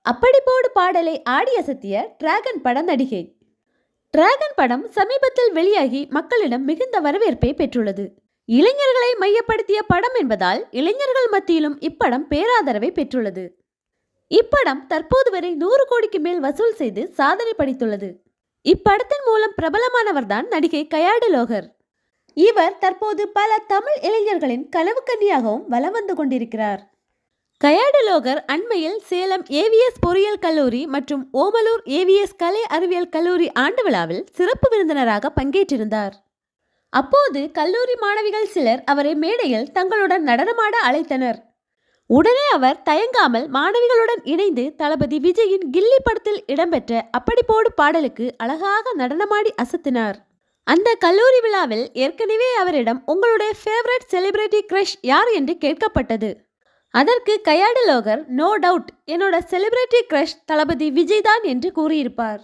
அப்படி போடு பாடலை ஆடி அசத்திய டிராகன் பட நடிகை. டிராகன் படம் சமீபத்தில் வெளியாகி மக்களிடம் மிகுந்த வரவேற்பை பெற்றுள்ளது. இளைஞர்களை மையப்படுத்திய படம் என்பதால் இளைஞர்கள் மத்தியிலும் இப்படம் பேராதரவை பெற்றுள்ளது. இப்படம் தற்போது வரை 100 கோடிக்கு மேல் வசூல் செய்து சாதனை படைத்துள்ளது. இப்படத்தின் மூலம் பிரபலமானவர்தான் நடிகை கயாடு லோகர். இவர் தற்போது பல தமிழ் இளைஞர்களின் கனவு கன்னியாகவும் வலம் வந்து கொண்டிருக்கிறார். கயாடு லோகர் அண்மையில் சேலம் ஏவிஎஸ் பொறியியல் கல்லூரி மற்றும் ஓமலூர் ஏவிஎஸ் கலை அறிவியல் கல்லூரி ஆண்டு விழாவில் சிறப்பு விருந்தினராக பங்கேற்றிருந்தார். அப்போது கல்லூரி மாணவிகள் சிலர் அவரை மேடையில் தங்களுடன் நடனமாட அழைத்தனர். உடனே அவர் தயங்காமல் மாணவிகளுடன் இணைந்து தளபதி விஜயின் கில்லி படத்தில் இடம்பெற்ற அப்படி போடு பாடலுக்கு அழகாக நடனமாடி அசத்தினார். அந்த கல்லூரி விழாவில் ஏற்கனவே அவரிடம் உங்களுடைய ஃபேவரட் செலிபிரிட்டி கிரஷ் யார் என்று கேட்கப்பட்டது. அதற்கு கயாடு லோகர் நோ டவுட் என்னோட செலிபிரிட்டி கிரஷ் தளபதி விஜய் தான் என்று கூறியிருப்பார்.